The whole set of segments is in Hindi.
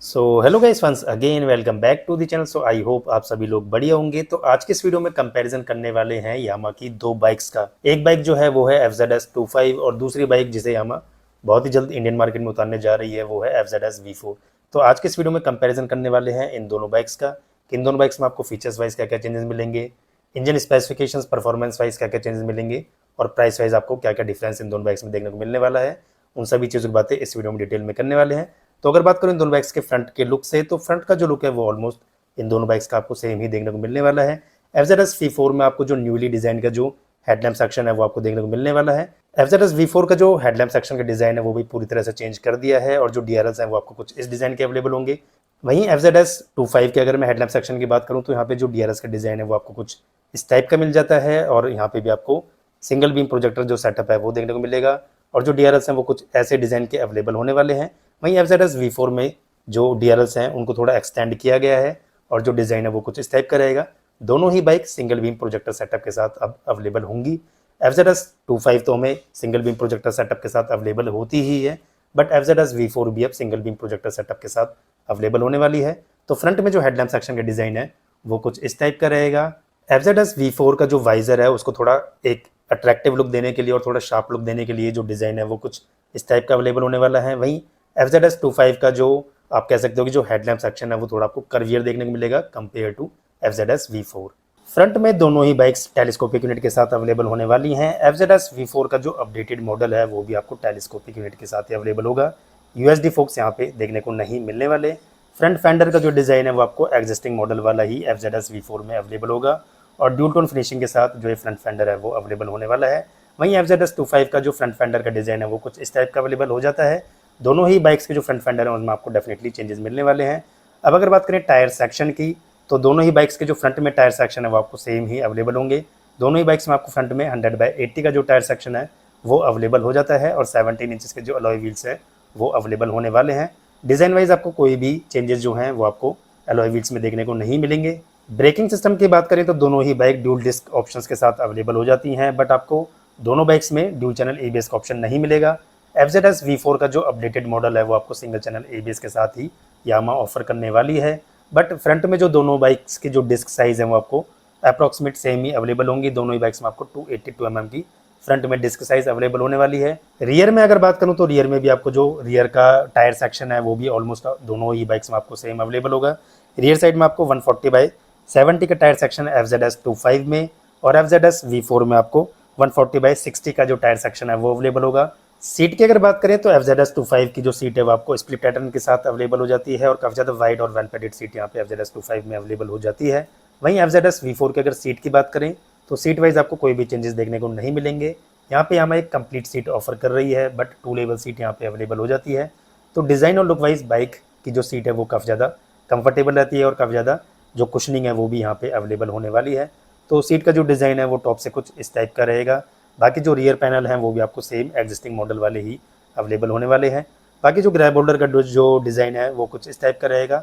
So hello guys, once again welcome back to the channel. So I hope आप सभी लोग बढ़िया होंगे। तो आज के इस वीडियो में कंपैरिजन करने वाले हैं यामा की दो बाइक्स का। एक बाइक जो है वो है FZS 25 और दूसरी बाइक जिसे यामा बहुत ही जल्द इंडियन मार्केट में उतारने जा रही है वो है FZS V4। तो आज के इस वीडियो में कंपैरिजन करने वाले हैं इन दोनों बाइक्स का कि इन दोनों बाइक्स में आपको फीचर्स वाइज क्या क्या चेंजेस मिलेंगे, इंजन स्पेसिफिकेशंस परफॉर्मेंस वाइज क्या क्या चेंजेस मिलेंगे और प्राइस वाइज आपको क्या क्या डिफरेंस इन दोनों बाइक्स में देखने को मिलने वाला है। उन सभी चीज़ों की बातें इस वीडियो में डिटेल में करने वाले हैं। तो अगर बात करें इन दोनों बाइक्स के फ्रंट के लुक से, तो फ्रंट का जो लुक है वो ऑलमोस्ट इन दोनों बाइक्स का आपको सेम ही देखने को मिलने वाला है। FZS V4 में आपको जो न्यूली डिजाइन का जो हेडलैम्प सेक्शन है वो आपको देखने को मिलने वाला है। FZS V4 का जो हेडलैम्प सेक्शन का डिजाइन है वो भी पूरी तरह से चेंज कर दिया है और जो DRLs हैं वो आपको कुछ इस डिजाइन के अवेलेबल होंगे। वहीं FZS 25 के अगर मैं हेडलैम्प सेक्शन की बात करूं तो यहाँ पे जो DRLs का डिजाइन है वो आपको कुछ इस टाइप का मिल जाता है और यहाँ पे भी आपको सिंगल बीम प्रोजेक्टर जो सेटअप है वो देखने को मिलेगा और जो DRLs हैं वो कुछ ऐसे डिजाइन के अवेलेबल होने वाले हैं। वहीं FZS V4 में जो DRLs हैं उनको थोड़ा एक्सटेंड किया गया है और जो डिज़ाइन है वो कुछ इस टाइप का रहेगा। दोनों ही bike single beam projector setup के साथ अब अवेलेबल होंगी। FZS 25 तो हमें सिंगल बीम प्रोजेक्टर सेटअप के साथ अवेलेबल होती ही है, बट FZS V4 भी अब सिंगल बीम प्रोजेक्टर सेटअप के साथ अवेलेबल होने वाली है। तो फ्रंट में जो हेडलैम्प सेक्शन का डिज़ाइन है वो कुछ इस टाइप का रहेगा। FZS V4 का जो वाइजर है उसको थोड़ा एक अट्रैक्टिव लुक देने के लिए और थोड़ा शार्प लुक देने के लिए जो डिज़ाइन है वो कुछ इस टाइप का अवेलेबल होने वाला है। वहीं FZS 25 का जो आप कह सकते हो कि जो हेडलैम्प सेक्शन है वो थोड़ा आपको कर्वियर देखने को मिलेगा compare to FZS V4। Front में दोनों ही बाइक्स टेलीस्कोपिक यूनिट के साथ अवेलेबल होने वाली हैं। FZS V4 का जो अपडेटेड मॉडल है वो भी आपको टेलीस्कोपिक यूनिट के साथ ही अवेलेबल होगा। USD फोक्स यहाँ पे देखने को नहीं मिलने वाले। फ्रंट फेंडर का जो डिज़ाइन है वो आपको एग्जिस्टिंग मॉडल वाला ही FZS V4 में अवेलेबल होगा और ड्यूल टोन फिनिशिंग के साथ जो ये फ्रंट फेंडर है वो अवेलेबल होने वाला है। वहीं FZS 25 का जो फ्रंट फेंडर का डिज़ाइन है वो कुछ इस टाइप का अवेलेबल हो जाता है। दोनों ही बाइक्स के जो फ्रंट फेंडर है उनमें आपको डेफिनेटली चेंजेस मिलने वाले हैं। अब अगर बात करें टायर सेक्शन की, तो दोनों ही बाइक्स के जो फ्रंट में टायर सेक्शन है वो आपको सेम ही अवेलेबल होंगे। दोनों ही बाइक्स में आपको फ्रंट में 100/80 का जो टायर सेक्शन है वो अवेलेबल हो जाता है और 17 इंचेस के जो अलॉय व्हील्स है वो अवेलेबल होने वाले हैं। डिज़ाइन वाइज आपको कोई भी चेंजेस जो हैं वो आपको अलॉय व्हील्स में देखने को नहीं मिलेंगे। ब्रेकिंग सिस्टम की बात करें तो दोनों ही बाइक ड्यूल डिस्क ऑप्शंस के साथ अवेलेबल हो जाती हैं, बट आपको दोनों बाइक्स में ड्यूल चैनल ABS का ऑप्शन नहीं मिलेगा। FZS V4 का जो अपडेटेड मॉडल है वो आपको सिंगल चैनल ABS के साथ ही यामा ऑफर करने वाली है, बट फ्रंट में जो दोनों बाइक्स की जो डिस्क साइज़ है वो आपको अप्रॉक्सीमेट सेम ही अवेलेबल होंगी। दोनों ही बाइक्स में आपको 282 mm की फ्रंट में डिस्क साइज अवेलेबल होने वाली है। रियर में अगर बात करूं तो रियर में भी आपको जो रियर का टायर सेक्शन है वो भी ऑलमोस्ट दोनों ही बाइक्स में आपको सेम अवेलेबल होगा। रियर साइड में आपको 140/70 का टायर सेक्शन है FZS 25 में और FZS V4 में आपको 140/60 का जो टायर सेक्शन है वो अवेलेबल होगा। सीट की अगर बात करें तो FZS 25 की जो सीट है वो आपको स्प्लिट पैटर्न के साथ अवेलेबल हो जाती है और काफ़ी ज़्यादा वाइड और वेल पैडेड सीट यहाँ पे FZS 25 में अवेलेबल हो जाती है। वहीं FZS V4 की अगर सीट की बात करें तो सीट वाइज आपको कोई भी चेंजेस देखने को नहीं मिलेंगे। यहाँ पे हमें एक कंप्लीट सीट ऑफर कर रही है, बट 2 लेवल सीट यहाँ पे अवेलेबल हो जाती है। तो डिज़ाइन और लुक वाइज बाइक की जो सीट है वो काफ़ी ज़्यादा कंफर्टेबल रहती है और काफ़ी ज़्यादा जो कुशनिंग है वो भी यहाँ पे अवेलेबल होने वाली है। तो सीट का जो डिज़ाइन है वो टॉप से कुछ इस टाइप का रहेगा। बाकी जो रियर पैनल हैं वो भी आपको सेम एग्जिस्टिंग मॉडल वाले ही अवेलेबल होने वाले हैं। बाकी जो ग्रैब होल्डर का जो डिज़ाइन है वो कुछ इस टाइप का रहेगा।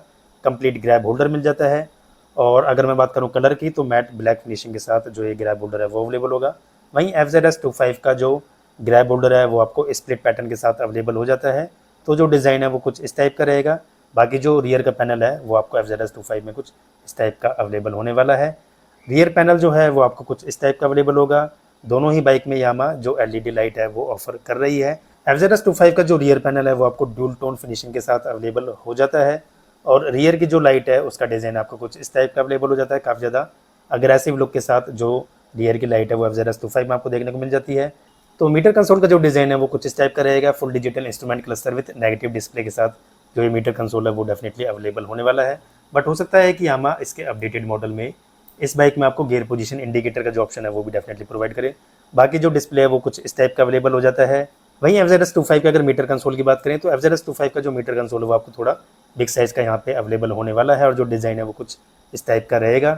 कंप्लीट ग्रैब होल्डर मिल जाता है और अगर मैं बात करूँ कलर की तो मैट ब्लैक फिनिशिंग के साथ जो ये ग्रैब होल्डर है वो अवेलेबल होगा। वहीं FZS 25 का जो ग्रैब होल्डर है वो आपको स्प्लिट पैटर्न के साथ अवेलेबल हो जाता है। तो जो डिज़ाइन है वो कुछ इस टाइप का रहेगा। बाकी जो रियर का पैनल है वो आपको FZS 25 में कुछ इस टाइप का अवेलेबल होने वाला है। रियर पैनल जो है वो आपको कुछ इस टाइप का अवेलेबल होगा। दोनों ही बाइक में यामा जो LED लाइट है वो ऑफर कर रही है। FZS 25 का जो रियर पैनल है वो आपको ड्यूल टोन फिनिशिंग के साथ अवेलेबल हो जाता है और रियर की जो लाइट है उसका डिज़ाइन आपको कुछ इस टाइप का अवेलेबल हो जाता है। काफ़ी ज़्यादा अग्रेसिव लुक के साथ जो रियर की लाइट है वो FZS 25 में आपको देखने को मिल जाती है। तो मीटर कंसोल का जो डिज़ाइन है वो कुछ इस टाइप का रहेगा। Full digital instrument cluster with negative display के साथ जो ये मीटर कंसोल है वो डेफिनेटली अवेलेबल होने वाला है, बट हो सकता है कि यामा इसके अपडेटेड मॉडल में इस बाइक में आपको गियर पोजीशन इंडिकेटर का जो ऑप्शन है वो भी डेफिनेटली प्रोवाइड करे। बाकी जो डिस्प्ले है वो कुछ इस टाइप का अवेलेबल हो जाता है। वहीं FZS 25 की अगर मीटर कंसोल की बात करें तो FZS 25 का जो मीटर कंसोल है वो आपको थोड़ा बिग साइज का यहाँ पे अवेलेबल होने वाला है और जो डिज़ाइन है वो कुछ इस टाइप का रहेगा।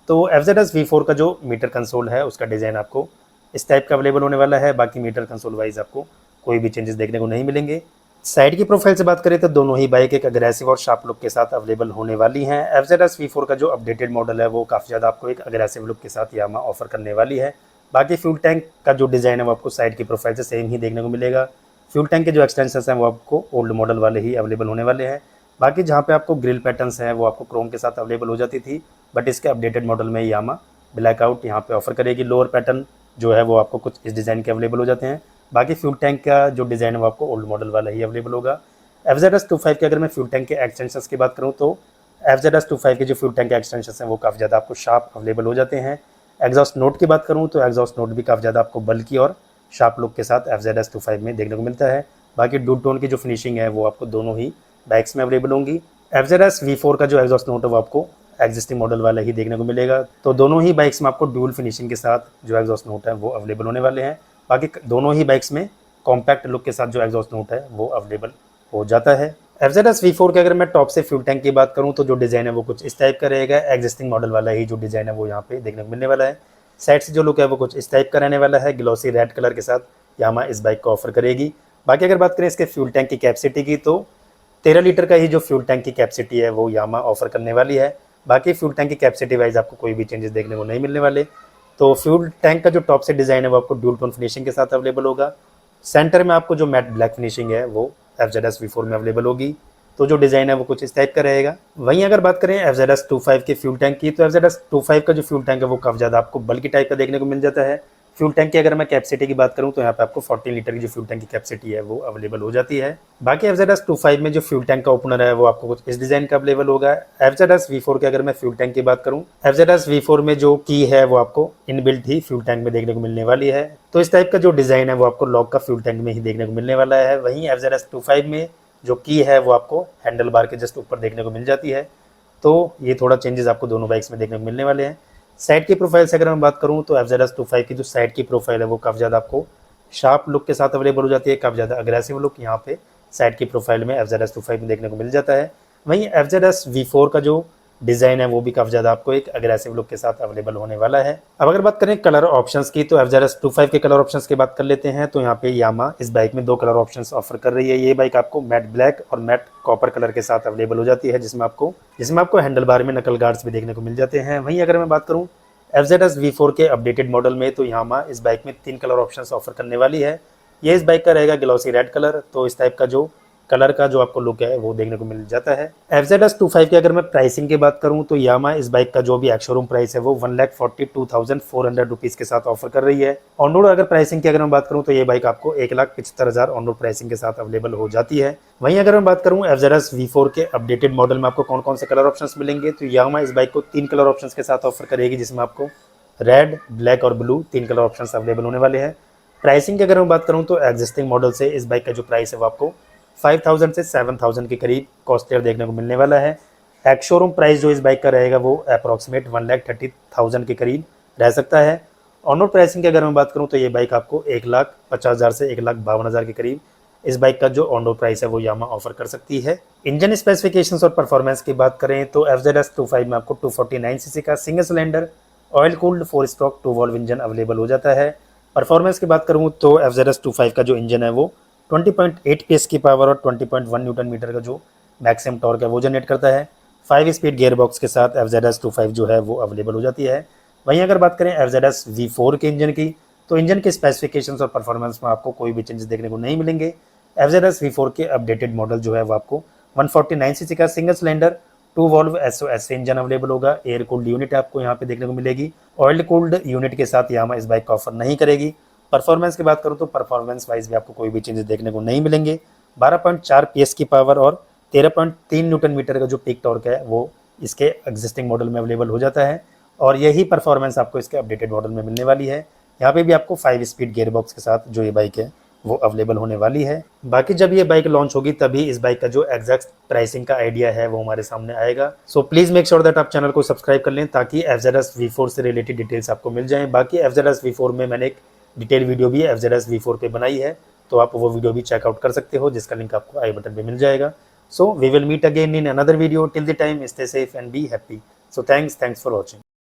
तो FZS V4 का जो मीटर कंसोल है उसका डिज़ाइन आपको इस टाइप का अवेलेबल होने वाला है। बाकी मीटर कंसोल वाइज आपको कोई भी चेंजेस देखने को नहीं मिलेंगे। साइड की प्रोफाइल से बात करें तो दोनों ही बाइक एक अग्रेसिव और शार्प लुक के साथ अवेलेबल होने वाली हैं। FZS V4 का जो अपडेटेड मॉडल है वो काफ़ी ज़्यादा आपको एक अग्रेसिव लुक के साथ यामा ऑफर करने वाली है। बाकी फ्यूल टैंक का जो डिज़ाइन है वो आपको साइड की प्रोफाइल से सेम ही देखने को मिलेगा। फ्यूल टैंक के जो एक्सटेंशन हैं वो आपको ओल्ड मॉडल वाले ही अवेलेबल होने वाले हैं। बाकी जहाँ पे आपको ग्रिल पैटर्न्स हैं वो आपको क्रोम के साथ अवेलेबल हो जाती थी, बट इसके अपडेटेड मॉडल में यामा ब्लैकआउट यहाँ पे ऑफर करेगी। लोअर पैटर्न जो है वो आपको कुछ इस डिज़ाइन के अवेलेबल हो जाते हैं। बाकी फ्यूल टैंक का जो डिज़ाइन है वो आपको ओल्ड मॉडल वाला ही अवेलेबल होगा। FZS25 के अगर मैं फ्यूल टैंक के एक्सटेंशंस की बात करूँ तो FZS25 के जो फ्यूल टैंक के एक्सटेंशंस हैं वो काफ़ी ज़्यादा आपको शार्प अवेलेबल हो जाते हैं। एग्जॉस्ट नोट की बात करूँ तो एग्जॉस्ट नोट भी काफ़ी ज़्यादा आपको बल्की और शार्प लुक के साथ FZS25 में देखने को मिलता है। बाकी डू टोन की जो फिनिशिंग है वो आपको दोनों ही बाइक्स में अवेलेबल होंगी। FZS V4 का जो एग्जॉस्ट नोट है वो आपको एग्जिस्टिंग मॉडल वाला ही देखने को मिलेगा। तो दोनों ही बाइक्स में आपको ड्यूल फिनिशिंग के साथ जो एग्जॉस्ट नोट है वो अवेलेबल होने वाले हैं। बाकी दोनों ही बाइक्स में कॉम्पैक्ट लुक के साथ जो एग्जॉस्ट नोट है वो अवेलेबल हो जाता है। FZS V4 के अगर मैं टॉप से फ्यूल टैंक की बात करूं तो जो डिज़ाइन है वो कुछ इस टाइप का रहेगा। एग्जिस्टिंग मॉडल वाला ही जो डिज़ाइन है वो यहाँ पे देखने को मिलने वाला है। साइड से जो लुक है वो कुछ इस टाइप का रहने वाला है। ग्लॉसी रेड कलर के साथ यामा इस बाइक को ऑफर करेगी। बाकी अगर बात करें इसके फ्यूल टैंक की कैपेसिटी की तो 13 लीटर का ही जो फ्यूल टैंक की कैपेसिटी है वो यामा ऑफर करने वाली है। बाकी फ्यूल टैंक की कैपेसिटी वाइज आपको कोई भी चेंजेस देखने को नहीं मिलने वाले। तो फ्यूल टैंक का जो टॉप से डिज़ाइन है वो आपको ड्यूल टोन फिनिशिंग के साथ अवेलेबल होगा। सेंटर में आपको जो मैट ब्लैक फिनिशिंग है वो FZS V4 में अवेलेबल होगी। तो जो डिज़ाइन है वो कुछ इस टाइप का रहेगा। वहीं अगर बात करें FZS25 के फ्यूल टैंक की तो FZS25 का जो फ्यूल टैंक है वो काफ़ी ज़्यादा आपको बल्कि टाइप का देखने को मिल जाता है। फ्यूल टैंक की अगर मैं कैपेसिटी की बात करूं तो यहाँ पे आपको 14 लीटर की जो फ्यूल टैंक की कैपेसिटी है वो अवेलेबल हो जाती है। बाकी FZS25 में जो फ्यूल टैंक का ओपनर है वो आपको कुछ इस डिज़ाइन का अवेलेबल होगा। FZS V4 के अगर मैं फ्यूल टैंक की बात करूँ, FZS V4 में जो की है वो आपको इनबिल्ट ही फ्यूल टैंक में देखने को मिलने वाली है। तो इस टाइप का जो डिज़ाइन है वो आपको लॉक का फ्यूल टैंक में ही देखने को मिलने वाला है। वहीं FZS25 में जो की है वो आपको हैंडल बार के जस्ट ऊपर देखने को मिल जाती है। तो ये थोड़ा चेंजेस आपको दोनों बाइक्स में देखने को मिलने वाले हैं। साइड की प्रोफाइल से अगर मैं बात करूं तो FZS25 की जो साइड की प्रोफाइल है वो काफ़ी ज़्यादा आपको शार्प लुक के साथ अवेलेबल हो जाती है। काफ़ी ज़्यादा अग्रेसिव लुक यहाँ पे साइड की प्रोफाइल में FZS25 में देखने को मिल जाता है। वहीं FZS V4 का जो डिज़ाइन है वो भी काफ़ी ज़्यादा आपको एक अग्रेसिव लुक के साथ अवेलेबल होने वाला है। अब अगर बात करें कलर ऑप्शंस की तो FZS25 के कलर ऑप्शंस की बात कर लेते हैं। तो यहाँ पे यामा इस बाइक में 2 कलर ऑप्शंस ऑफर कर रही है। ये बाइक आपको मैट ब्लैक और मैट कॉपर कलर के साथ अवेलेबल हो जाती है, जिसमें आपको हैंडल बार में नकल गार्ड्स भी देखने को मिल जाते हैं। वहीं अगर मैं बात करूँ FZS V4 के अपडेटेड मॉडल में तो यामा इस बाइक में 3 कलर ऑप्शंस ऑफर करने वाली है। ये इस बाइक का रहेगा ग्लॉसी रेड कलर। तो इस टाइप का जो कलर का जो आपको लुक है वो देखने को मिल जाता है। FZS25 की अगर मैं प्राइसिंग की बात करूं तो यामा इस बाइक का जो भी एक्स-शोरूम प्राइस है वो 1,42,400 रुपीज़ के साथ ऑफर कर रही है। ऑन रोड अगर प्राइसिंग की अगर मैं बात करूं तो ये बाइक आपको 1,75,000 ऑन रोड प्राइसिंग के साथ अवेलेबल हो जाती है। वहीं अगर मैं बात करूं FZS V4 के अपडेटेड मॉडल में आपको कौन कौन से कलर ऑप्शंस मिलेंगे तो यामा इस बाइक को 3 कलर ऑप्शंस के साथ ऑफर करेगी, जिसमें आपको रेड, ब्लैक और ब्लू 3 कलर ऑप्शंस अवेलेबल होने वाले हैं। प्राइसिंग की अगर मैं बात करूं तो एग्जिस्टिंग मॉडल से इस बाइक का जो प्राइस है वो आपको 5,000 से 7,000 के करीब कॉस्टियर देखने को मिलने वाला है। एक्स शोरूम प्राइस जो इस बाइक का रहेगा वो अप्रॉक्सीमेट 1,30,000 के करीब रह सकता है। ऑन रोड प्राइसिंग की अगर मैं बात करूं तो ये बाइक आपको 1,50,000 से 1,52,000 के करीब इस बाइक का जो ऑन रोड प्राइस है वो यामा ऑफर कर सकती है। इंजन स्पेसिफिकेशंस और परफॉर्मेंस की बात करें तो FZS25 में आपको 249 सीसी का single cylinder oil cooled 4 stroke 2 valve engine available हो जाता है। परफॉर्मेंस की बात करूं तो FZS25 का जो इंजन है वो 20.8 PS की पावर और 20.1 न्यूटन मीटर का जो मैक्सिमम टॉर्क है वो जनरेट करता है। 5 स्पीड गियर बॉक्स के साथ FZS25 जो है वो अवेलेबल हो जाती है। वहीं अगर बात करें FZS V4 के इंजन की तो इंजन के स्पेसिफिकेशंस और परफॉर्मेंस में आपको कोई भी चेंजेस देखने को नहीं मिलेंगे। FZS V4 के अपडेटेड मॉडल जो है वो आपको 149 सीसी का single cylinder 2 valve SOS engine available होगा। एयर कूल्ड यूनिट आपको यहाँ पे देखने को मिलेगी। ऑयल कूल्ड यूनिट के साथ यामा इस बाइक का ऑफर नहीं करेगी। परफॉर्मेंस की बात करूँ तो परफॉर्मेंस वाइज भी आपको कोई भी चेंजेस देखने को नहीं मिलेंगे। 12.4 PS की पावर और 13.3 न्यूटन मीटर का जो पीक टॉर्क है वो इसके एग्जिस्टिंग मॉडल में अवेलेबल हो जाता है और यही परफॉर्मेंस आपको इसके अपडेटेड मॉडल में मिलने वाली है। यहाँ पे भी आपको 5 स्पीड गियर बॉक्स के साथ जो ये बाइक है वो अवेलेबल होने वाली है। बाकी जब ये बाइक लॉन्च होगी तभी इस बाइक का जो एग्जैक्ट प्राइसिंग का आइडिया है वो हमारे सामने आएगा। So please make sure that आप चैनल को सब्सक्राइब कर लें ताकि FZS V4 से रिलेटेड डिटेल्स आपको मिल जाएं। बाकी FZS V4 में मैंने एक डिटेल वीडियो भी FZS V4 पे बनाई है, तो आप वो वीडियो भी चेकआउट कर सकते हो, जिसका लिंक आपको आई बटन पे मिल जाएगा। So we will meet again in another video. Till the time stay safe and be happy. So thanks for watching.